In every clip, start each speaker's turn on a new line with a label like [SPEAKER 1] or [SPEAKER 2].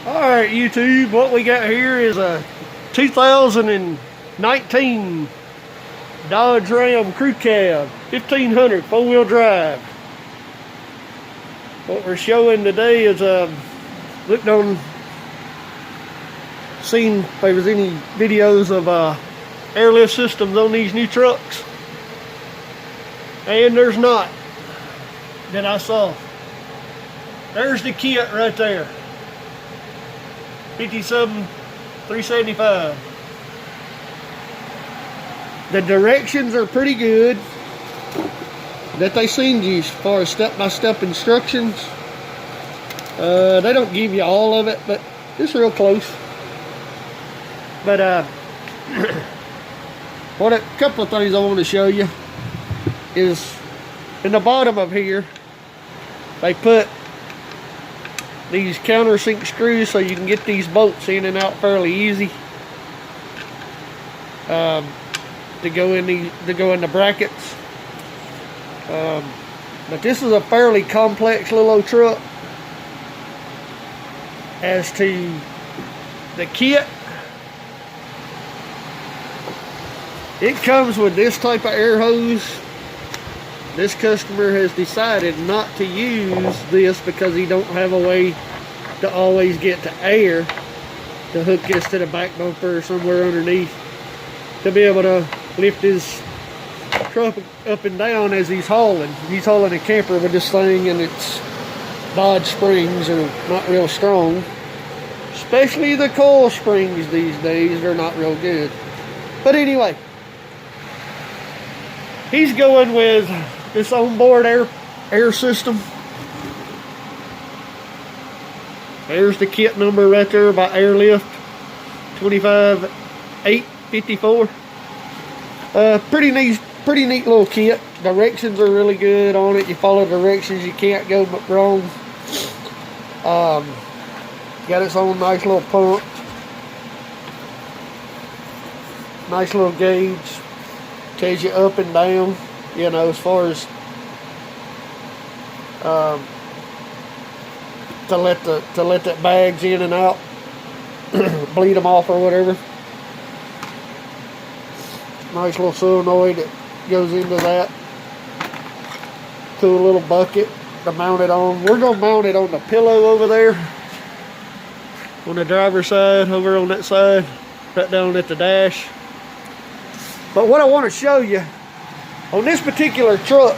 [SPEAKER 1] Alright, YouTube, what we got here is a 2019 Dodge Ram Crew Cab 1500 4-wheel drive. What we're showing today is looked on, seen if there was any videos of airlift systems on these new trucks, and there's not that I saw. There's the kit right there, 57,375. The directions are pretty good that they send you as far as step-by-step instructions. They don't give you all of it, but it's real close. But a couple of things I want to show you is in the bottom of here they put these countersink screws so you can get these bolts in and out fairly easy. To go in the brackets. But this is a fairly complex little old truck. As to the kit, it comes with this type of air hose. This customer has decided not to use this because he don't have a way to always get to air to hook this to the back bumper or somewhere underneath to be able to lift his truck up and down as he's hauling. He's hauling a camper with this thing, and its Dodge springs are not real strong. Especially the coil springs these days, they're not real good. But anyway, he's going with this onboard air system. There's the kit number right there by Airlift, 25854. Pretty neat little kit. Directions are really good on it. You follow directions, you can't go but wrong. Got its own nice little pump, nice little gauge, tells you up and down, you know, as far as to let that bags in and out, bleed them off or whatever. Nice little solenoid that goes into that. Cool little bucket to mount it on. We're going to mount it on the pillow over there on the driver's side, over on that side, right down at the dash. But what I want to show you on this particular truck,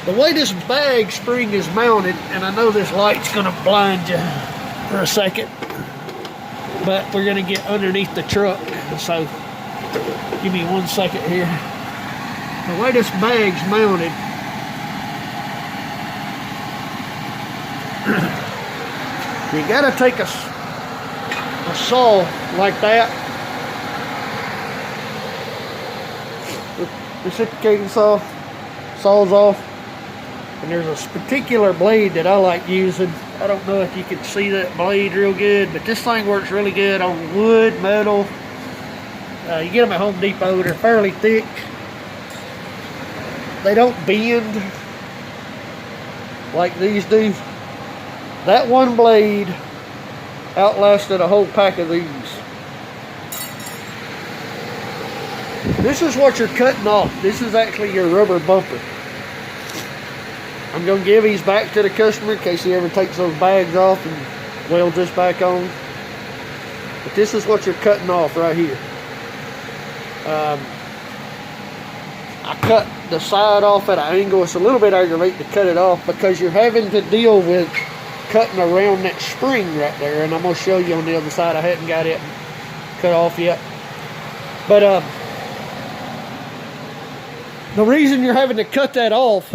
[SPEAKER 1] the way this bag spring is mounted, and I know this light's going to blind you for a second, but we're going to get underneath the truck, so give me 1 second here. The way this bag's mounted, you gotta take a saw like that, reciprocating saw, saws off, and there's a particular blade that I like using. I don't know if you can see that blade real good, but this thing works really good on wood, metal. You get them at Home Depot, they're fairly thick. They don't bend like these do. That one blade outlasted a whole pack of these. This is what you're cutting off. This is actually your rubber bumper. I'm going to give these back to the customer in case he ever takes those bags off and welds this back on. But this is what you're cutting off right here. I cut the side off at an angle. It's a little bit aggravating to cut it off because you're having to deal with cutting around that spring right there, and I'm going to show you on the other side. I hadn't got it cut off yet. But the reason you're having to cut that off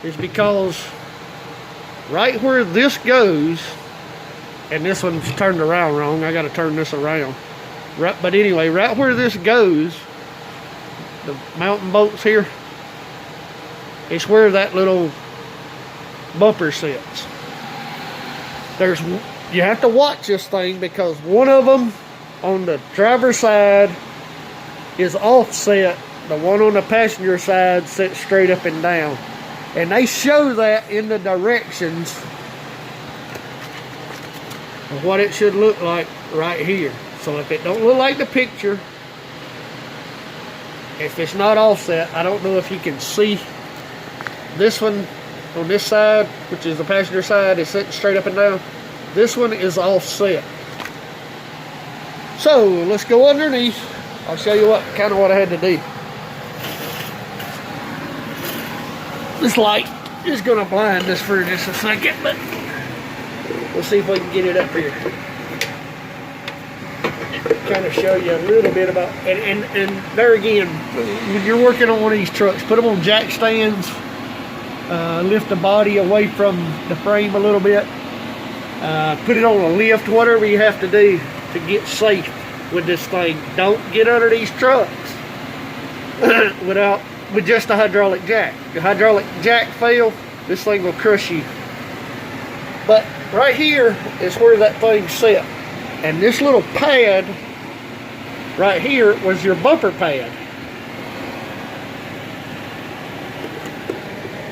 [SPEAKER 1] is because right where this goes, and this one's turned around wrong, I got to turn this around. Right, but anyway, right where this goes, the mountain bolts here, it's where that little bumper sits. You have to watch this thing because one of them on the driver's side is offset. The one on the passenger side sits straight up and down. And they show that in the directions of what it should look like right here. So if it don't look like the picture, if it's not offset, I don't know if you can see this one on this side, which is the passenger side, is sitting straight up and down. This one is offset. So let's go underneath. I'll show you what I had to do. This light is going to blind us for just a second, but we'll see if we can get it up here. Kind of show you a little bit about, and there again, when you're working on one of these trucks, put them on jack stands, lift the body away from the frame a little bit, put it on a lift, whatever you have to do to get safe with this thing. Don't get under these trucks with just a hydraulic jack. The hydraulic jack fail, this thing will crush you. But right here is where that thing's set, and this little pad right here was your bumper pad.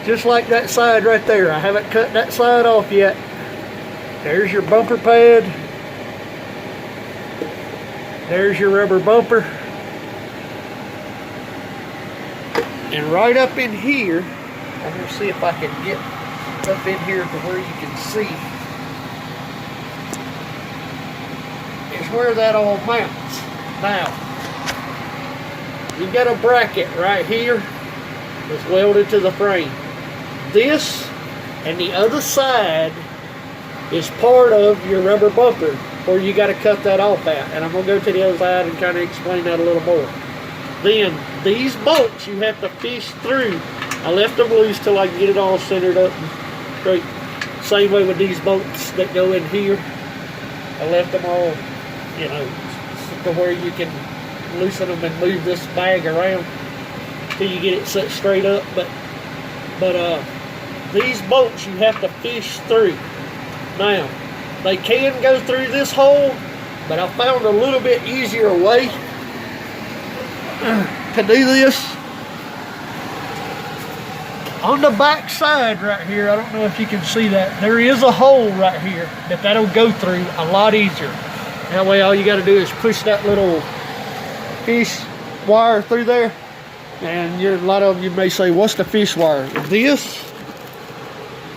[SPEAKER 1] Just like that side right there. I haven't cut that side off yet. There's your bumper pad. There's your rubber bumper. And right up in here, I'm going to see if I can get up in here to where you can see, is where that all mounts. Now, you got a bracket right here that's welded to the frame. This and the other side is part of your rubber bumper, where you got to cut that off at. And I'm going to go to the other side and kind of explain that a little more. Then, these bolts you have to fish through. I left them loose till I can get it all centered up and straight. Same way with these bolts that go in here. I left them all, you know, to where you can loosen them and move this bag around till you get it set straight up. But these bolts you have to fish through. Now, they can go through this hole, but I found a little bit easier way to do this. On the back side right here, I don't know if you can see that, there is a hole right here that'll go through a lot easier. That way all you got to do is push that little fish wire through there. And a lot of you may say, what's the fish wire? This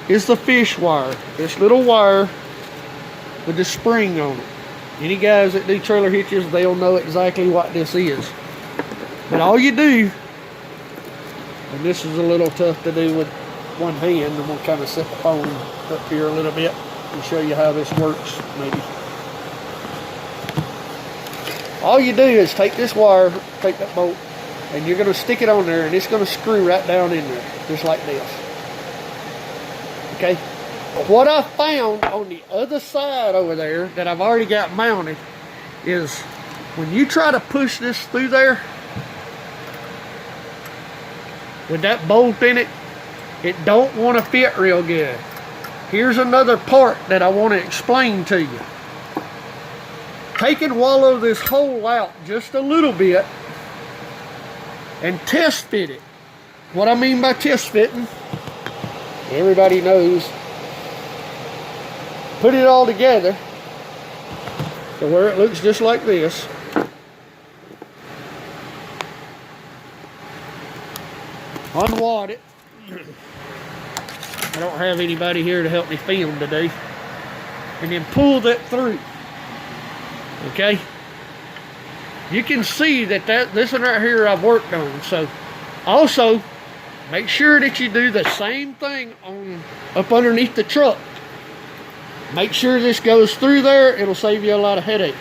[SPEAKER 1] is the fish wire. This little wire with the spring on it. Any guys that do trailer hitches, they'll know exactly what this is. But all you do, and this is a little tough to do with one hand, I'm going to kind of set the phone up here a little bit and show you how this works maybe. All you do is take this wire, take that bolt, and you're going to stick it on there, and it's going to screw right down in there, just like this. Okay? What I found on the other side over there that I've already got mounted is when you try to push this through there, with that bolt in it, it don't want to fit real good. Here's another part that I want to explain to you. Take and wallow this hole out just a little bit and test fit it. What I mean by test fitting, everybody knows, put it all together to where it looks just like this. Unwad it. I don't have anybody here to help me film today. And then pull that through. Okay? You can see that this one right here I've worked on. So, also, make sure that you do the same thing up underneath the truck. Make sure this goes through there. It'll save you a lot of headache.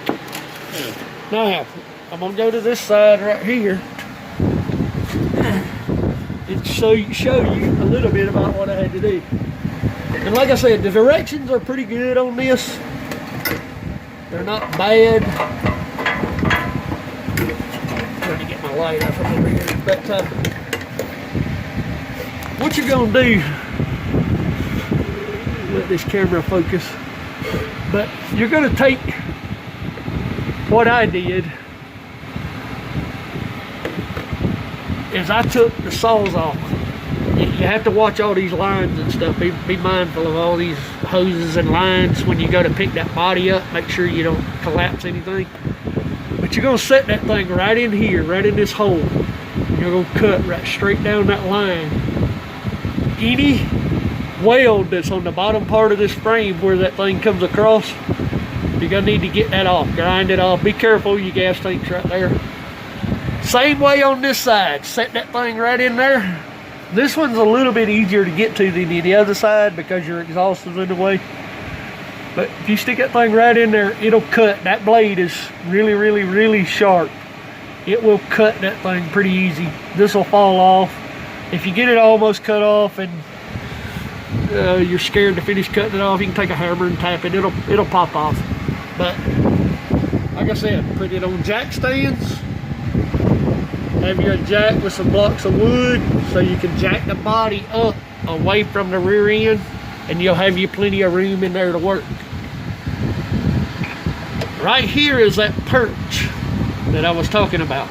[SPEAKER 1] Now, I'm going to go to this side right here and show you a little bit about what I had to do. And like I said, the directions are pretty good on this. They're not bad. Trying to get my light out from over here. But what you're gonna do, let this camera focus. But you're gonna take what I did. Is I took the saws off. You have to watch all these lines and stuff. Be mindful of all these hoses and lines when you go to pick that body up. Make sure you don't collapse anything. But you're gonna set that thing right in here, right in this hole. You're gonna cut right straight down that line. Any weld that's on the bottom part of this frame where that thing comes across, you're gonna need to get that off, grind it off. Be careful, your gas tank's right there. Same way on this side, set that thing right in there. This one's a little bit easier to get to than the other side because your exhaust is in the way. But if you stick that thing right in there, it'll cut. That blade is really, really, really sharp. It will cut that thing pretty easy. This will fall off. If you get it almost cut off and you're scared to finish cutting it off, you can take a hammer and tap it. It'll pop off. But like I said, put it on jack stands. Have your jack with some blocks of wood so you can jack the body up away from the rear end, and you'll have you plenty of room in there to work. Right here is that perch that I was talking about.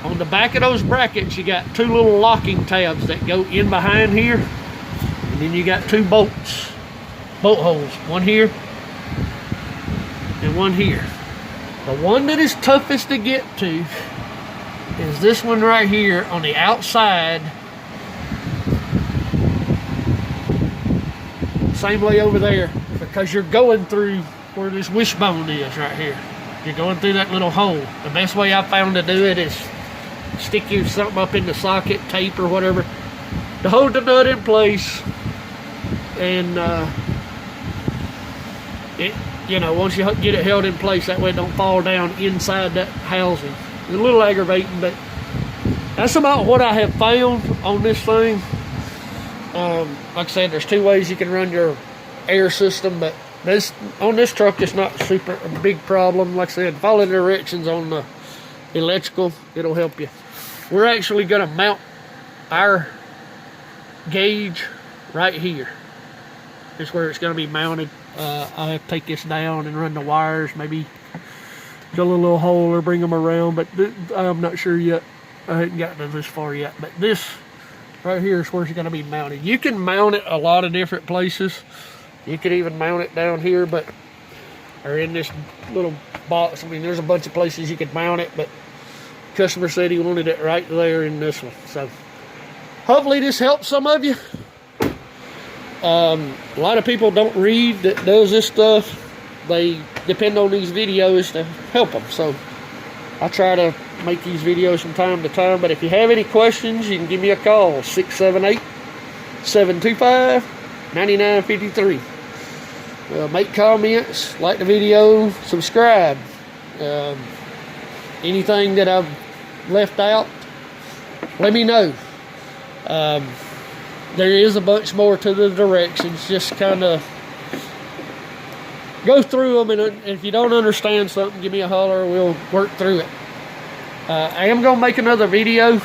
[SPEAKER 1] On the back of those brackets, you got two little locking tabs that go in behind here, and then you got two bolt holes, one here and one here. The one that is toughest to get to is this one right here on the outside. Same way over there, because you're going through where this wishbone is right here. You're going through that little hole. The best way I found to do it is stick you something up in the socket, tape or whatever, to hold the nut in place. And once you get it held in place, that way it don't fall down inside that housing. It's a little aggravating, but that's about what I have found on this thing. Like I said, there's two ways you can run your air system, but on this truck, it's not a big problem. Like I said, follow the directions on the electrical. It'll help you. We're actually going to mount our gauge right here. This is where it's going to be mounted. I have to take this down and run the wires, maybe drill a little hole or bring them around, but I'm not sure yet. I haven't gotten this far yet, but this right here is where it's going to be mounted. You can mount it a lot of different places. You could even mount it down here, or in this little box. I mean, there's a bunch of places you could mount it, but the customer said he wanted it right there in this one. So hopefully this helps some of you. A lot of people don't read that does this stuff. They depend on these videos to help them. So I try to make these videos from time to time. But if you have any questions, you can give me a call, 678-725-9953. Make comments, like the video, subscribe. Anything that I've left out, let me know. There is a bunch more to the directions. Just kind of go through them, and if you don't understand something, give me a holler. We'll work through it. I am going to make another video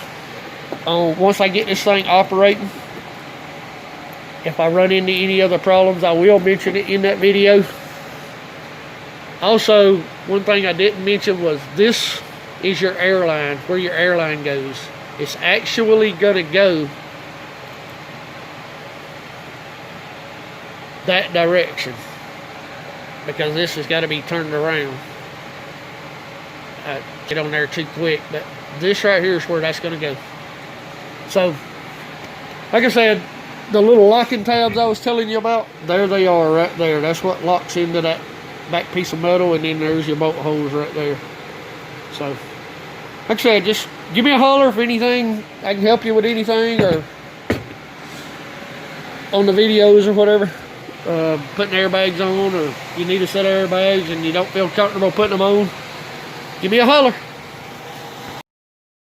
[SPEAKER 1] on once I get this thing operating. If I run into any other problems, I will mention it in that video. Also, one thing I didn't mention was this is your airline, where your airline goes. It's actually going to go that direction, because this has got to be turned around. I get on there too quick, but this right here is where that's going to go. So, like I said, the little locking tabs I was telling you about, there they are right there. That's what locks into that back piece of metal, and then there's your bolt holes right there. So, like I said, just give me a holler if anything, I can help you with anything, or on the videos or whatever. Putting airbags on, or you need a set of airbags and you don't feel comfortable putting them on, give me a holler.